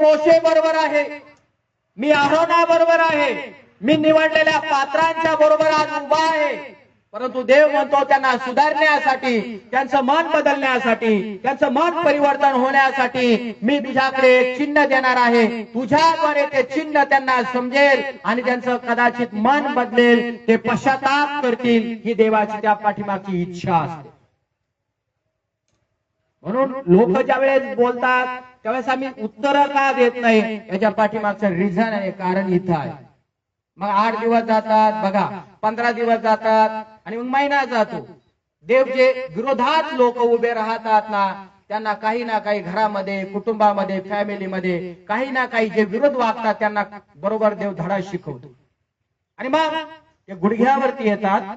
मोशे बरोबर आहे, मी अहरोना बरोबर आहे, मी निवडलेल्या पात्रांच्या बरोबर आज उभा आहे. परंतु देव म्हणतो त्यांना सुधारण्यासाठी, त्यांचं मन बदलण्यासाठी, त्यांचं मन परिवर्तन होण्यासाठी मी तुझ्याकडे एक चिन्ह देणार आहे. तुझ्याद्वारे ते चिन्ह त्यांना समजेल आणि त्यांचं कदाचित मन बदलेल, ते पश्चाताप करतील. ही देवाची त्या पाठीमागची इच्छा असते. म्हणून लोक ज्या वेळेस बोलतात त्यावेळेस आम्ही उत्तर का देत नाही, याच्या पाठीमागचं रिझन आहे, कारण इथं आहे. मग 8 दिवस जातात बघा, 15 दिवस जातात आणि मग महिना जातो. देव जे विरोधात लोक उभे राहतात ना, त्यांना काही ना काही घरामध्ये, कुटुंबामध्ये, फॅमिलीमध्ये काही ना काही जे विरोध वागतात त्यांना बरोबर देव धडा शिकवतो. आणि मग ते गुडघ्यावरती येतात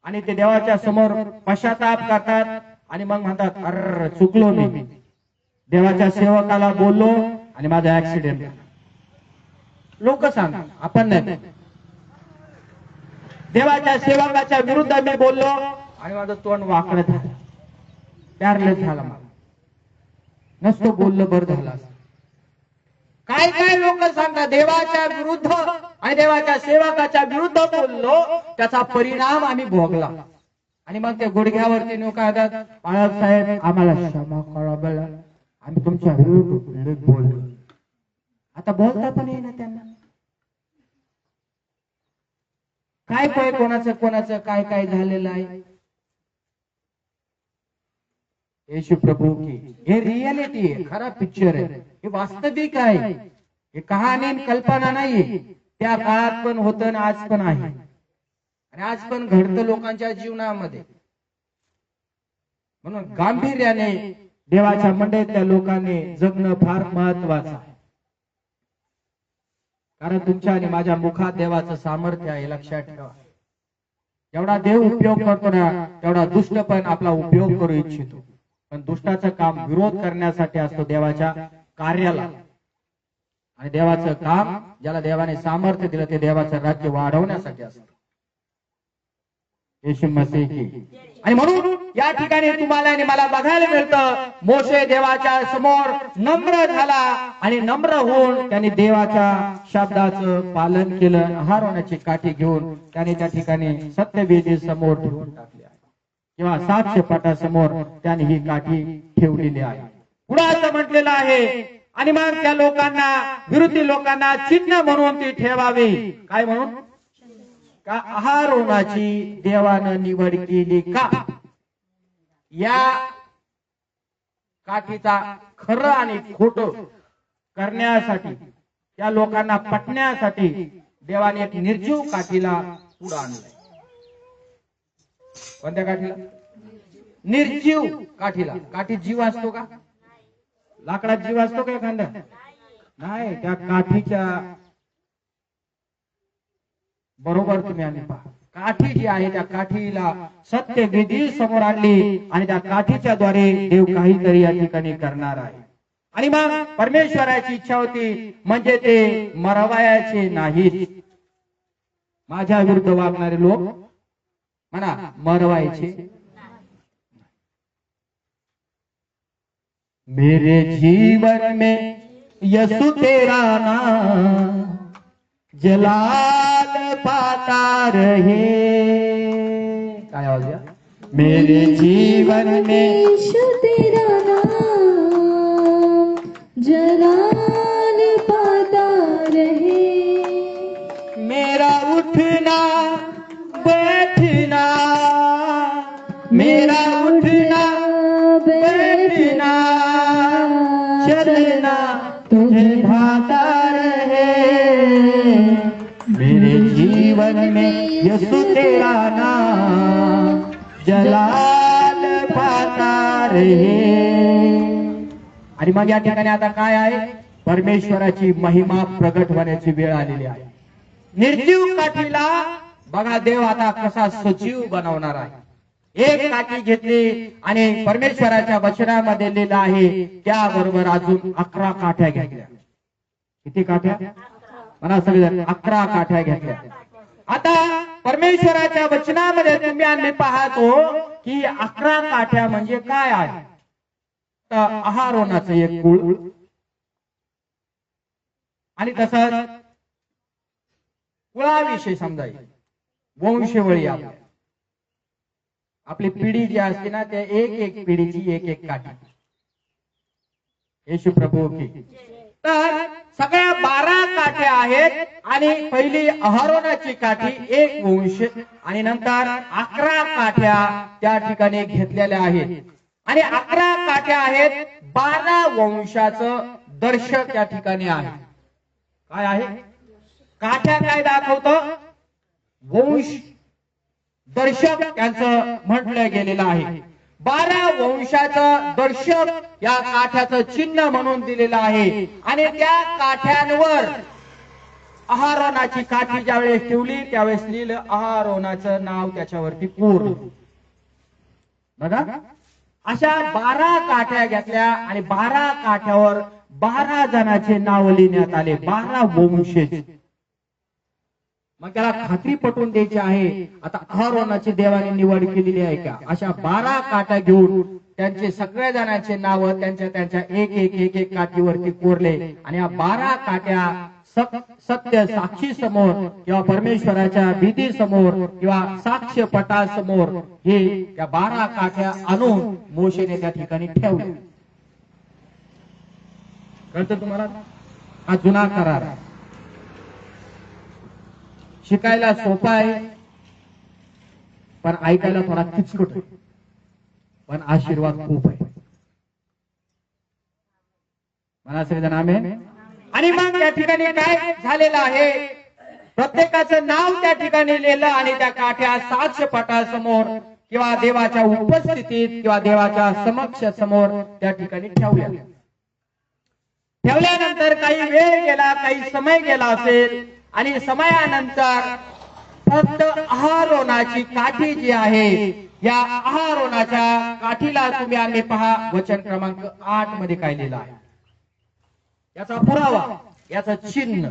आणि ते देवाच्या समोर पश्चाताप करतात आणि मग म्हणतात, अरे चुकलो मी, देवाच्या सेवकाला बोललो आणि माझा ऍक्सिडेंट झाला. लोक सांगा, आपण नाही. देवाच्या सेवकाच्या विरुद्ध मी बोललो आणि माझं तोंड वाकडं झालं, पॅरलेस झाला. मला नसतो बोललं बरं झालं. काय काय लोक सांगतात देवाच्या विरुद्ध आणि देवाच्या सेवकाच्या विरुद्ध बोललो, त्याचा परिणाम आम्ही भोगला. आणि मग ते गुडघ्यावरती नोकातात, बाळासाहेब आम्हाला क्षमा करा बला, आम्ही तुमच्या विरुद्ध बोललो. आता बोलता पण येईना त्यांना. काय काय कोणाचं कोणाचं काय काय झालेलं आहे. येशू प्रभू की हे रियालिटी आहे, खरा पिक्चर आहे, हे वास्तविक आहे. हे कहाणी कल्पना नाही. त्या काळात पण होतं आणि आज पण आहे आणि आज पण घडतं लोकांच्या जीवनामध्ये. म्हणून गांभीर्याने देवाच्या मंडळीतल्या लोकांनी जगणं फार महत्वाचं आहे. कारण तुमच्या आणि माझ्या मुखात देवाचं सामर्थ्य आहे, लक्षात ठेवा. जेवढा देव उपयोग करतो ना, तेवढा दुष्ट पण आपला उपयोग करू इच्छितो. पण दुष्टाचं काम विरोध करण्यासाठी असतो देवाच्या कार्याला. आणि देवाचं काम ज्याला देवाने सामर्थ्य दिलं ते देवाचं राज्य वाढवण्यासाठी असतं. येशू मसीह की. आणि म्हणून या ठिकाणी तुम्हाला आणि मला बघायला मिळतं, मोशे देवाच्या समोर नम्र झाला आणि नम्र होऊन त्याने देवाच्या शब्दाचं पालन केलं. अहारोनाची काठी घेऊन त्याने त्या ठिकाणी सत्यवेदी समोर ठेवून टाकली आहे, किंवा साक्ष्यपटासमोर त्याने ही काठी ठेवलेली आहे. पुढे असं म्हटलेलं आहे, आणि मग त्या लोकांना, विरोधी लोकांना चिन्ह म्हणून ती ठेवावी. काय म्हणून? का अहारोनाची देवानं निवड केली का? या काठीचा खरं आणि खोटं करण्यासाठी, त्या लोकांना पटण्यासाठी देवाने एक निर्जीव काठीला पुढे आणलंय. कोणत्या काठीला? निर्जीव काठीला. काठी जीव असतो का? लाकडात जीव असतो का एखादा? नाही. त्या काठीच्या बरोबर तुम्ही आणि पहा, काठी जी आहे त्या काठीला सत्यवेदी समोर आणली आणि त्या काठीच्या द्वारे देव काहीतरी या ठिकाणी करणार आहे. आणि मग परमेश्वराची इच्छा होती, म्हणजे ते मरवायचे नाहीत. माझ्या विरुद्ध वागणारे लोक म्हणा मरवायचे. मेरे जीवन में यसु तेरा नाम जलाल पाता रहे. काय आवाज या? मेरे जीवन में यसु तेरा नाम जलाल पाता रहे. मेरा उठना बैठना, मेरा उठना बैठना चलना तुझे भाता रहे. मेरे जीवन में यसु तेरा नाम जलाल पाता रहे. आणि मग या ठिकाणी आता काय आहे? परमेश्वराची महिमा प्रगट होण्याची वेळ आलेली आहे. निर्जीव काठीला बघा देव आता कसा सजीव बनवणार आहे. एक काठी घेतली आणि परमेश्वराच्या वचनामध्ये लिहिलं आहे, त्याबरोबर अजून 11 काठ्या घेतल्या. किती काठ्या? म्हणा सगळेजण, 11 काठ्या घेतल्या. आता परमेश्वराच्या वचनामध्ये तुम्ही आम्ही पाहतो की 11 काठ्या म्हणजे काय आहे? तर अहारोनाचं एक कुळ, आणि तसंच कुळाविषयी समजायचं, वंशवळी आपली पिढी जी असते ना, त्या एक एक पिढीची एक एक काठी. येशू प्रभू की. तर सगळ्या 12 काठ्या आहेत आणि पहिली अहरोनाची काठी एक वंश आणि नंतर 11 काठ्या त्या ठिकाणी घेतलेल्या आहेत आणि 11 काठ्या आहेत 12 वंशाचं दर्शक त्या ठिकाणी आहे. काय आहे? काठ्या काय दाखवतो? वंश दर्शक त्यांचं म्हटलं गेलेलं आहे. 12 वंशाचं दर्शक या काठ्याचं चिन्ह म्हणून दिलेलं आहे आणि त्या काठ्यांवर अहारोनाची काठी ज्यावेळेस ठेवली त्यावेळेस लिहिलं अहारोनाचं नाव त्याच्यावरती कोरलं. बघा, अशा 12 काठ्या घेतल्या आणि 12 काठ्यावर 12 जणांचे नाव लिहिण्यात आले, 12 वंशज. मग त्याला खात्री पटवून द्यायची आहे, आता अहरोनाची देवाने निवड केलेली आहे का? अशा 12 काठ्या घेऊन त्यांचे सगळ्या जणांचे नाव त्यांच्या त्यांच्या एक एक एक एक काठीवरती कोरले आणि या 12 काठ्या सत्य साक्षी समोर किंवा परमेश्वराच्या भीती समोर किंवा साक्ष पटासमोर हे या 12 काठ्या आणून मोशेने त्या ठिकाणी ठेवल्या. कळतं तुम्हाला? हा जुना करार आहे. शिकायला सोपा आहे पण ऐकायला थोडा किचकट आहे, पण आशीर्वाद खूप आहे. मला सगळेजण आमेन. आणि मग त्या ठिकाणी काय झालेलं आहे? प्रत्येकाचं नाव त्या ठिकाणी लिहिलं आणि त्या काठ्या साक्षपटासमोर किंवा देवाच्या उपस्थितीत किंवा देवाच्या समक्ष समोर त्या ठिकाणी ठेवल्या. ठेवल्यानंतर काही वेळ गेला, काही समय गेला असेल आणि समयानंतर फक्त अहारोनाची काठी जी आहे, या अहारोनाच्या काठीला तुम्ही आम्ही पहा वचन क्रमांक 8 मध्ये काय लिहिलं आहे, याचा पुरावा, याचं चिन्ह.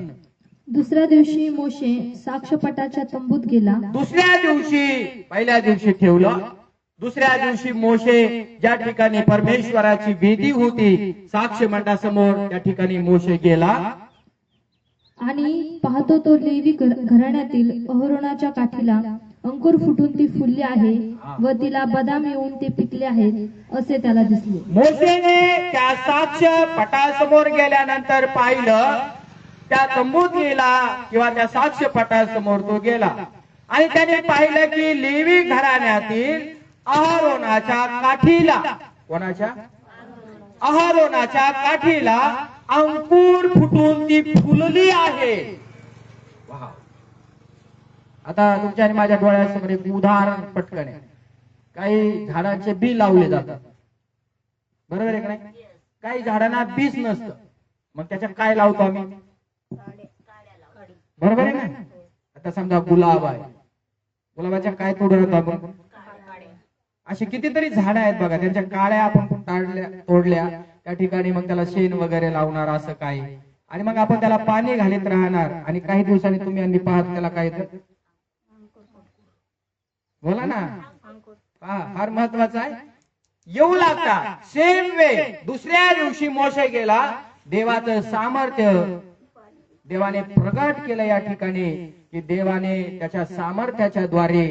दुसऱ्या दिवशी मोशे साक्षपटाच्या तंबूत गेला. दुसऱ्या दिवशी, पहिल्या दिवशी ठेवलं, दुसऱ्या दिवशी मोशे ज्या ठिकाणी परमेश्वराची वेदी होती साक्ष मंडळासमोर त्या ठिकाणी मोशे गेला आणि पाहतो तो लेवी घराण्यातील अहरोनाच्या काठीला अंकुर फुटून ती फुलली आहे व तिला बदाम येऊन ते पिकले आहेत असे त्याला दिसले. मोशेने त्या साक्ष पटासमोर गेल्यानंतर पाहिलं, त्या तंबूत गेला किंवा त्या साक्ष पटासमोर तो गेला आणि त्याने पाहिलं की लेवी घराण्यातील अहरोनाच्या काठीला, कोणाच्या? अहरोनाच्या काठीला अंकुर फुटून ती फुलली आहे. आता तुमच्या आणि माझ्या डोळ्यासमोर एक उदाहरण पटकन आहे. काही झाडांचे बी लावले जातात, बरोबर आहे का नाही? काही झाडांना बीज नसतं, मग त्याच्यात काय लावतो आम्ही? बरोबर आहे ना? आता समजा गुलाब आहे, गुलाबाच्या काय तोडतो आपण? अशी कितीतरी झाडं आहेत बघा, त्यांच्या काळ्या आपण तोडल्या त्या ठिकाणी मग त्याला शेण वगैरे लावणार असं काही, आणि मग आपण त्याला पाणी घालीत राहणार आणि काही दिवसांनी तुम्ही आणि पाहत त्याला काय बोला ना, फार महत्वाचं आहे, येऊ लागता. सेम वे दुसऱ्या दिवशी मोशे गेला, देवाचं सामर्थ्य देवाने प्रगट केलं या ठिकाणी की देवाने त्याच्या सामर्थ्याच्या द्वारे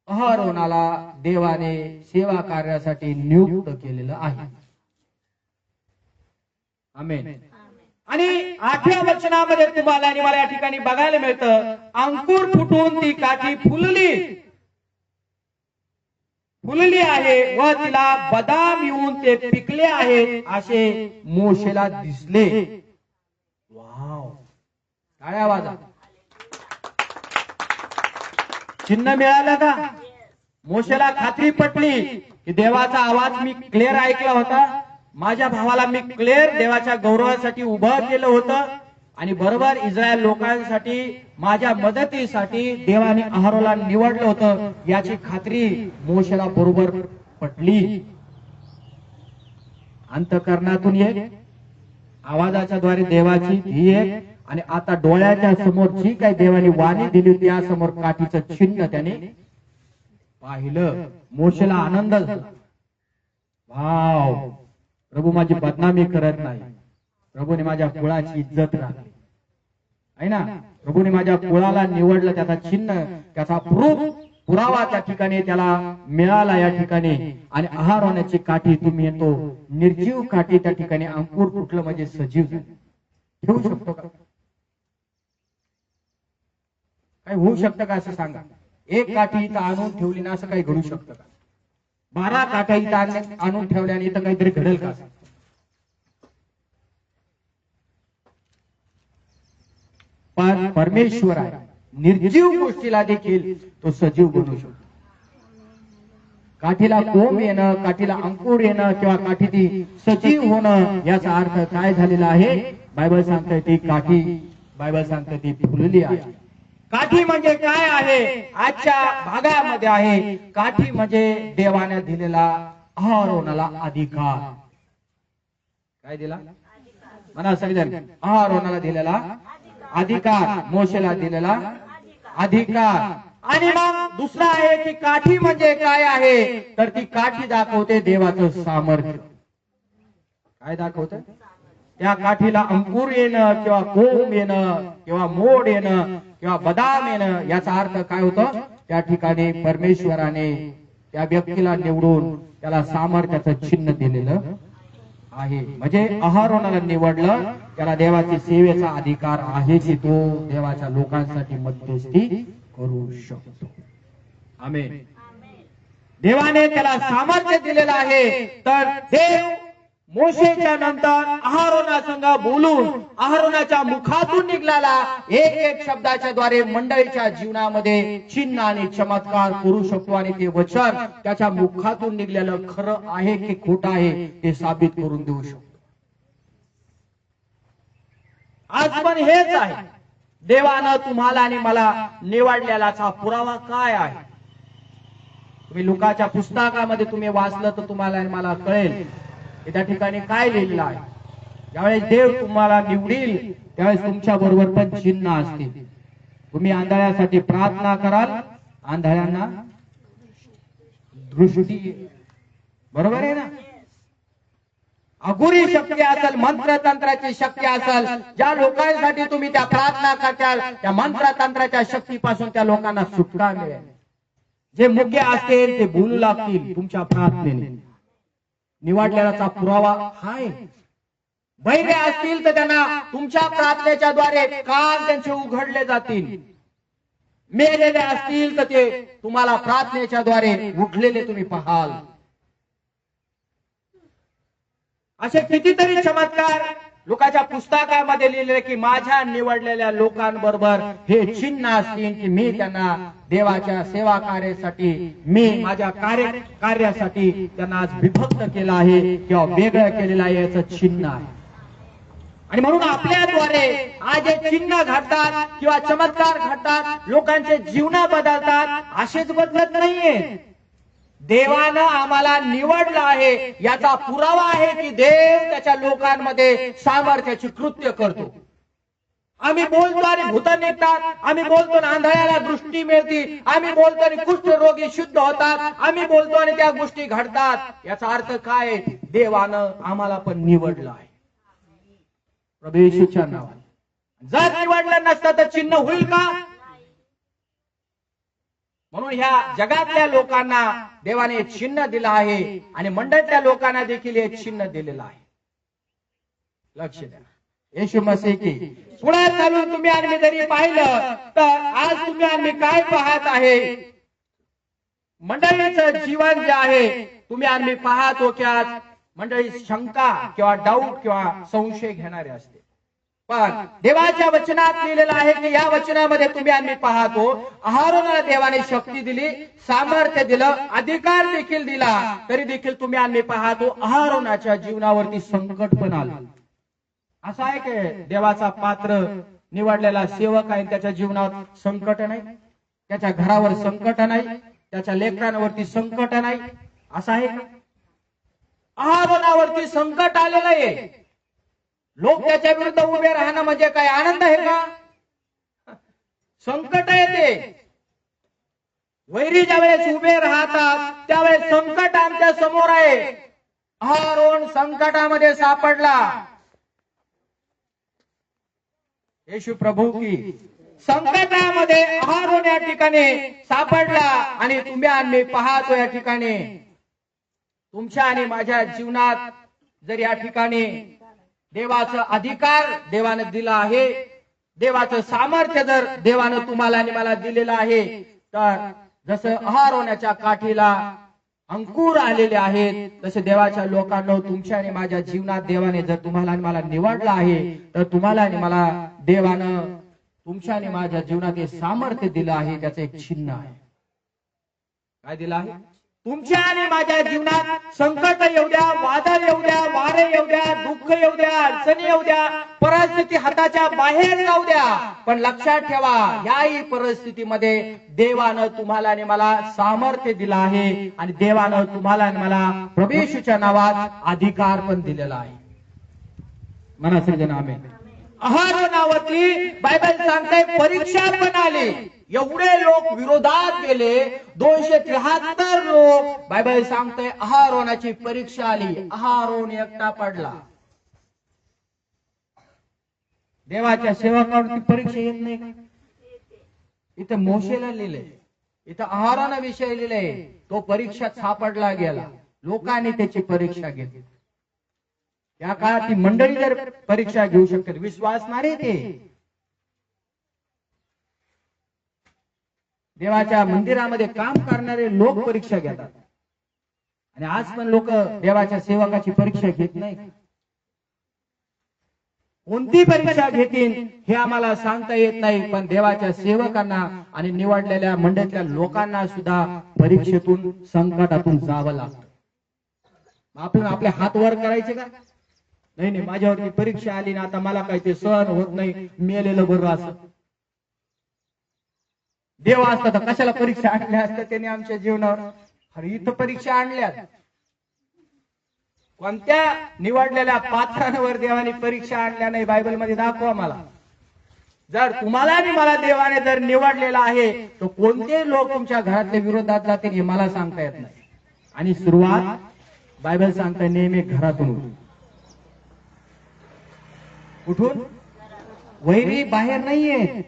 अहरोनाला देवाने सेवा कार्यासाठी नियुक्त केलेलं आहे. आमेन. आणि 8व्या वचनामध्ये तुम्हाला आणि मला या ठिकाणी बघायला मिळतं, अंकुर फुटून ती काठी फुलली आहे व तिला बदाम येऊन ते पिकले आहेत असे मोशेला दिसले. वाव, टाळ्या वाजा. चिन्ह मिळालं का? मोशेला खात्री पटली की देवाचा आवाज मी क्लिअर ऐकला होता, माझ्या भावाला मी क्लिअर देवाच्या गौरवासाठी उभं केलं होतं आणि बरोबर इस्रायल लोकांसाठी माझ्या मदतीसाठी देवाने अहरोनला निवडलं होतं याची खात्री मोशेला बरोबर पटली. अंतःकरणातून एक, आवाजाच्या द्वारे देवाची ही एक, आणि आता डोळ्याच्या समोर जी काही देवाने वाणी दिली होती त्या समोर काठीचं चिन्ह त्याने पाहिलं. मोशेला आनंद झाला. वाव, प्रभू माझी बदनामी करत नाही, प्रभूने माझ्या कुळाची इज्जत राखली. आहे ना. प्रभूने माझ्या कुळाला निवडलं, त्याचा चिन्ह, त्याचा पुरावा त्या ठिकाणी त्याला मिळाला या ठिकाणी. आणि आहार होण्याची काठी तुम्ही येतो, निर्जीव काठी त्या ठिकाणी अंकुर फुटलं म्हणजे सजीव झालं. ठेवू शकतो का? काय होऊ शकतं का असं सांगा. एक काठी इथं आणून ठेवली ना असं काही घडू शकतं का? 12 काठ्या इथं आणून ठेवल्याने इथं काहीतरी घडेल का? पण परमेश्वर आहे, निर्जीव गोष्टीला देखील तो सजीव बनवू शकतो. काठीला कोंब येणं, काठीला अंकुर येणं किंवा काठी ती सजीव होणं याचा अर्थ काय झालेला आहे? बायबल सांगते ती काठी, बायबल सांगते ती फुलली आहे. काठी म्हणजे काय आहे आजच्या भागामध्ये आहे? काठी म्हणजे देवाने दिलेला अहरोनाला अधिकार. काय दिला? म्हणा सगळेजण. अहरोनाला दिलेला अधिकार, मोशेला दिलेला अधिकार. आणि मग दुसरा आहे की काठी म्हणजे काय आहे? तर ती काठी दाखवते देवाचं सामर्थ्य. काय दाखवते? त्या काठीला अंकुर येणं किंवा कोंब येणं किंवा मोड येणं किंवा बदाम येणं याचा अर्थ काय होतं? त्या ठिकाणी परमेश्वराने त्या व्यक्तीला निवडून त्याला सामर्थ्याचं चिन्ह दिलेलं आहे. म्हणजे अहरोनाला निवडलं, त्याला देवाची सेवेचा अधिकार आहे की तो देवाच्या लोकांसाठी मध्यस्थी करू शकतो. आमेन. देवाने त्याला सामर्थ्य दिलेलं आहे. तर देव मोशेच्या नंतर अहरोनासंग बोलून अहरोनाच्या मुखातून निघाला एक एक शब्दाच्या द्वारे मंडळीच्या जीवनामध्ये चिन्ह आणि चमत्कार करू शकतो. आणि ते वचन त्याच्या मुखातून निघालेलं खरं आहे की खोटं आहे ते साबित करून देऊ शकतो. आज पण हेच आहे. देवानं तुम्हाला आणि मला निवडलेलाचा पुरावा काय आहे? तुम्ही लुकाच्या पुस्तकामध्ये तुम्ही वाचलं तर तुम्हाला आणि मला कळेल त्या ठिकाणी काय लिहिलेलं आहे. ज्यावेळेस देव तुम्हाला निवडील त्यावेळेस तुमच्या बरोबर पण चिन्ह असतील. तुम्ही आंधळ्यासाठी प्रार्थना कराल, आंधळ्यांना दृष्टी. बरोबर आहे ना? अघोरी शक्ती असेल, मंत्रतंत्राची शक्ती असेल, ज्या लोकांसाठी तुम्ही त्या प्रार्थना करताल त्या मंत्रतंत्राच्या शक्तीपासून त्या लोकांना सुटका मिळेल. जे मुके असतील ते बोलू लागतील तुमच्या प्रार्थनेने. निवडलेलाचा पुरावा हाय. बहिरे असतील तर त्यांना तुमच्या प्रार्थनेच्या द्वारे कान त्यांचे उघडले जातील. मेलेले असतील तर ते तुम्हाला प्रार्थनेच्या द्वारे उठलेले तुम्ही पाहाल. असे कितीतरी चमत्कार लोकांच्या पुस्तकामध्ये लिहिले की माझ्या निवडलेल्या लोकांबरोबर हे चिन्ह असतील की मी त्यांना देवाच्या सेवा कार्यासाठी, मी माझ्या कार्यासाठी त्यांना आज विभक्त केलं आहे किंवा वेगळं केलेलं आहे याचं चिन्ह आहे. आणि म्हणून आपल्याद्वारे आज हे चिन्ह घडतात किंवा चमत्कार घडतात, लोकांचे जीवन बदलतात. असेच बदलत नाहीये. देवानं आम्हाला निवडलं आहे याचा पुरावा आहे की देव त्याच्या लोकांमध्ये सामर्थ्याची कृत्य करतो. आम्ही बोलतो आणि भूत निघतात, आम्ही बोलतो आणि आंधळ्याला दृष्टी मिळते, आम्ही बोलतो आणि कुष्ठरोगी शुद्ध होतात, आम्ही बोलतो आणि त्या गोष्टी घडतात. याचा अर्थ काय? देवानं आम्हाला पण निवडलं आहे. प्रभू येशूच्या नावाने. जर निवडलं नसतं तर चिन्ह होईल का? म्हणून ह्या जगातल्या लोकांना देवाने चिन्ह दिलं आहे आणि मंडळातल्या लोकांना देखील एक चिन्ह दिलेलं आहे. लक्ष द्या. येशू मसीह की पुढे चालून तुम्ही आणि जरी पाहिलं तर आज तुम्ही आणि काय पाहत आहे? मंडळीचं जीवन जे आहे तुम्ही आणि पाहतो की आज मंडळी शंका किंवा डाऊट किंवा संशय घेणारे असते. पण देवाच्या वचनात लिहिलेलं आहे की या वचनामध्ये तुम्ही आम्ही पाहतो अहरोनाला देवाने शक्ती दिली, सामर्थ्य दिलं, अधिकार देखील दिला. तरी देखील तुम्ही आम्ही पाहतो अहरोनाच्या जीवनावरती संकट पण आलं. असं आहे की देवाचा पात्र निवडलेला सेवक आहे त्याच्या जीवनात संकट नाही, त्याच्या घरावर संकट नाही, त्याच्या लेकरांवरती संकट नाही. असं आहे का? अहरोनावरती संकट आलेलं आहे. लोक त्याच्या विरुद्ध उभे राहणं म्हणजे काय आनंद आहे का? संकट आहे ते. वैरी ज्या वेळेस उभे राहतात त्यावेळेस संकट आमच्या समोर आहे. अहरोन संकटामध्ये सापडला. येशू प्रभू की संकटामध्ये अहारोन या ठिकाणी सापडला आणि तुम्ही आणि मी पाहतो या ठिकाणी तुमच्या आणि माझ्या जीवनात जर या ठिकाणी देवाचा अधिकार देवानं दिला आहे, देवाचं सामर्थ्य जर देवानं तुम्हाला आणि मला दिलेलं आहे, तर जसं अहारोनाच्या काठीला अंकुर आलेले आहेत तसे देवाच्या लोकांना तुमच्या आणि माझ्या जीवनात देवाने जर तुम्हाला आणि मला निवडलं आहे, तर तुम्हाला आणि मला देवानं तुमच्या आणि माझ्या जीवनात हे सामर्थ्य दिलं आहे. त्याचं एक चिन्ह आहे. काय दिलं आहे? तुमच्या आणि माझ्या जीवनात संकट येऊ द्या, वादळ येऊ द्या, वारे येऊ द्या, दुःख येऊ द्या, अडचणी येऊ द्या, परिस्थिती हाताच्या बाहेर जाऊ द्या, पण लक्षात ठेवा याही परिस्थितीमध्ये देवानं तुम्हाला आणि मला सामर्थ्य दिलं आहे आणि देवानं तुम्हाला आणि मला प्रभू येशूच्या नावात अधिकार पण दिलेला आहे. म्हणा सगळेजण आमेन. अहारोनावरती बायबल सांगते परीक्षा पण आली. एवढे लोक विरोधात गेले, 273 लोक. बायबल सांगते अहारोनाची परीक्षा आली. अहारोन एकटा पडला. देवाच्या सेवकावरती परीक्षा येत नाही का? इथं मोशेला लिहिले, इथं अहारोना विषय लिहिले. तो परीक्षात सापडला गेला. लोकांनी त्याची परीक्षा घेतली. या काळात ती मंडळी जर परीक्षा घेऊ शकते, विश्वासणारे ते देवाच्या मंदिरामध्ये काम करणारे लोक परीक्षा घेतात. आणि आज पण लोक देवाच्या सेवकाची परीक्षा घेत नाही. कोणती परीक्षा घेतील हे आम्हाला सांगता येत नाही, पण देवाच्या सेवकांना आणि निवडलेल्या मंडळीतल्या लोकांना सुद्धा परीक्षेतून संकटातून जावं लागतं. आपण आपले हात वर करायचे का? नाही, माझ्यावरती परीक्षा आली ना, आता मला काही ते सहन होत नाही, मेलेलं बरं असं. देव असता तर कशाला परीक्षा आणल्या असत्या त्याने आमच्या जीवनावर? अरे इथं परीक्षा आणल्या. कोणत्या निवडलेल्या पात्रांवर देवाने परीक्षा आणल्या नाही? बायबल मध्ये दाखवा मला. जर तुम्हाला आणि मला देवाने जर निवडलेला आहे, तर कोणते लोक तुमच्या घरातल्या विरोधात जातील हे मला सांगता येत नाही. आणि सुरुवात बायबल सांगता नेहमी घरातून होती. कुठून? वैरी बाहेर नाहीये,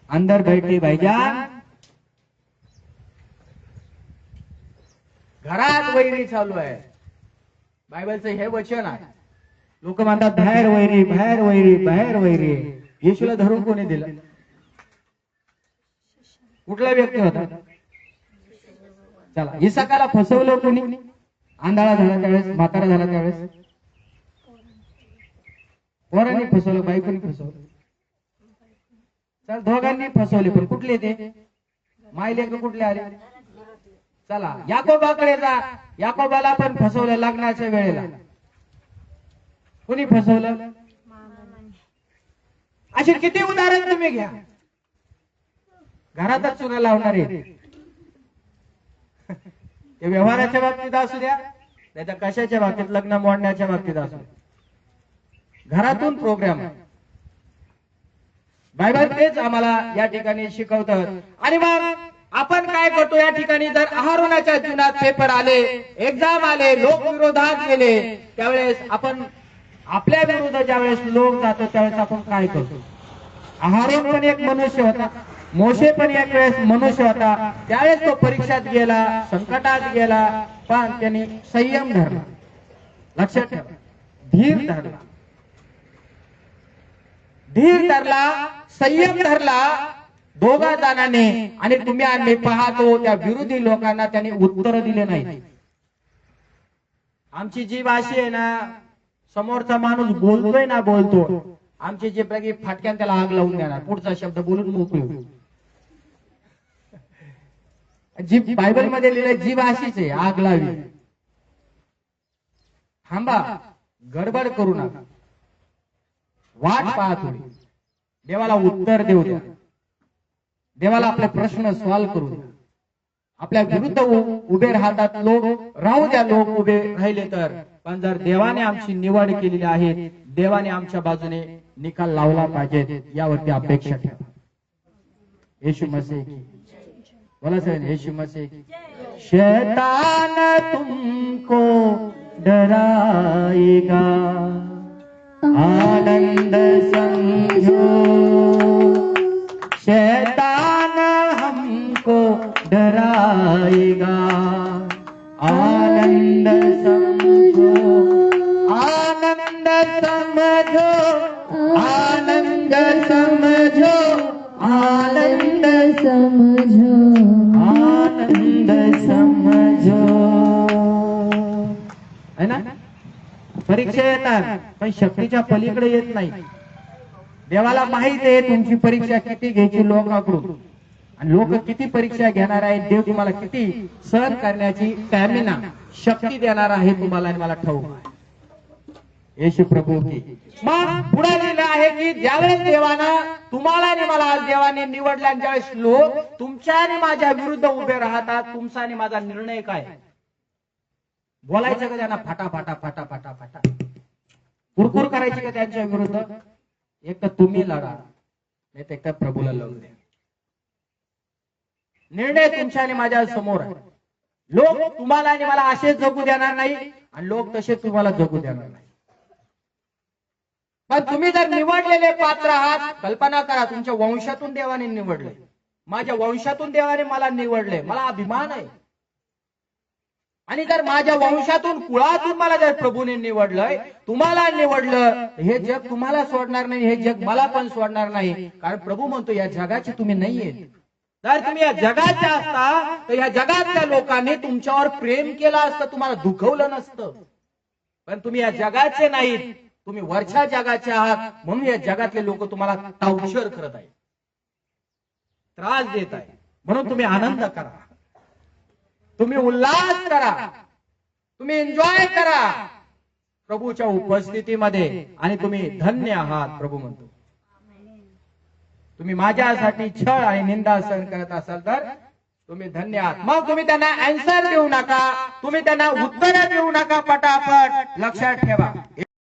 अंदर बैठे भाईजान. घरात वैरी चालू आहे. बायबलचं हे वचन आहे. लोक म्हणतात बाहेर वैरी, बाहेर वैरी, बाहेर वैरी. येशूला धरून कोणी दिलं? कुठला व्यक्ती होता? चला, इसाकाला फसवलं कोणी? आंधळा झाला त्यावेळेस, म्हातारा झाला त्यावेळेस. पोरांनी फसवलं, बायकोनी फसवलं. चल, दोघांनी फसवले, पण कुठले ते? मायलेक कुठले आले? चला, याकोबाकडे जा. याकोबाला पण फसवलं लग्नाच्या वेळेला. कुणी फसवलं? अशी किती उदाहरण तुम्ही घ्या. घरातच चुना लावणारे, ते व्यवहाराच्या बाबतीत असू द्या, नाही तर कशाच्या बाबतीत, लग्न मोडण्याच्या बाबतीत असू द्या, घरातून प्रोग्राम. बायबल तेच आम्हाला या ठिकाणी शिकवतं. आणि मग आपण काय करतो या ठिकाणी? जर अहारोनाच्या जीवनात पेपर आले, एक्झाम आले, लोक विरोधात गेले, त्यावेळेस आपण आपल्या विरुद्ध ज्यावेळेस लोक जातो त्यावेळेस आपण काय करतो? अहारोन पण एक मनुष्य होता, मोशे पण एक वेळेस मनुष्य होता. त्यावेळेस तो परीक्षात गेला, संकटात गेला, पण त्याने संयम धरला. लक्षात ठेवा, धीर धरला. धीर धरला, संयम धरला दोघा जणांनी. आणि तुम्ही आम्ही पाहतो त्या विरोधी लोकांना त्यांनी उत्तर दिले नाही. आमची जी भाषा आहे ना, समोरचा माणूस बोलतोय ना बोलतो, आमची जी प्रगी फाटक्यान त्याला आग लावून देणार, पुढचा शब्द बोलून मोकळी. जी बायबल मध्ये लिहिलंय जी भाषीच आहे, आग लावी. थांबा, गडबड करू नका, वाट पाहत होती. देवाला उत्तर देऊ द्या, देवाला आपले प्रश्न सॉल्व्ह करू द्या. आपल्या विरुद्ध उभे राहतात लोक, राहू द्या लोक उभे राहिले तर. पण जर देवाने आमची निवड केलेली आहे, देवाने आमच्या बाजूने निकाल लावला पाहिजे, यावरती अपेक्षा ठेवा. येशू मसीह की बोला सर, येशू मसीह की. शैतान तुमको डराएगा, आनंद समझो आनंद समझो, आनंद समझो, आनंद समझो. है ना? परीक्षा येतात पण शक्तीच्या पलीकडे येत नाही. देवाला माहित आहे तुमची परीक्षा किती घ्यायची लोकांकडून आणि लोक किती परीक्षा घेणार आहेत. देव तुम्हाला किती सहन करण्याची स्टॅमिना शक्ती देणार आहे तुम्हाला आणि मला ठाऊक आहे. येशू प्रभू की. मग पुढे लिहिलं आहे की ज्यावेळेस देवानं तुम्हाला आणि मला आज देवाने निवडलं आणि ज्यावेळेस लोक तुमच्या आणि माझ्या विरुद्ध उभे राहतात, तुमचा आणि माझा निर्णय काय? बोलायचं का त्यांना फाटा फाटा फाटा फाटा फाटा, कुरकुर करायची का त्यांच्या विरुद्ध? एक तर तुम्ही लढा, नाही तर एक तर प्रभूला लढू द्या. निर्णय तुमच्या आणि माझ्या समोर आहे. लोक तुम्हाला आणि मला असेच जगू देणार नाही आणि लोक तसे तुम्हाला जगू देणार नाही. पण तुम्ही जर निवडलेले पात्र आहात, कल्पना करा तुमच्या वंशातून देवाने निवडले, माझ्या वंशातून देवाने मला निवडले, मला अभिमान आहे. आणि जर माझ्या वंशातून कुळातून मला जर प्रभूने निवडलंय, तुम्हाला निवडलं, हे जग तुम्हाला सोडणार नाही, हे जग मला पण सोडणार नाही. कारण प्रभू म्हणतो या जगाचे तुम्ही नाहीये. जर तुम्ही या जगाचे असता तर या जगातल्या लोकांनी तुमच्यावर प्रेम केलं असतं, तुम्हाला दुखवलं नसतं. पण तुम्ही या जगाचे नाहीत, तुम्ही वरच्या जगाचे आहात, म्हणून या जगातले लोक तुम्हाला टॉर्चर करत आहेत, त्रास देत आहेत. म्हणून तुम्ही आनंद करा, तुम्ही उल्हास करा, तुम्ही एन्जॉय करा प्रभूच्या उपस्थितीमध्ये आणि तुम्ही धन्य आहात. प्रभू म्हणतो तुम्ही माझ्यासाठी छळ आणि निंदा सहन करत असाल तर तुम्ही धन्य आहात. मग तुम्ही त्यांना आन्सर देऊ नका, तुम्ही त्यांना उत्तर देऊ नका, पटापट लक्षात ठेवा.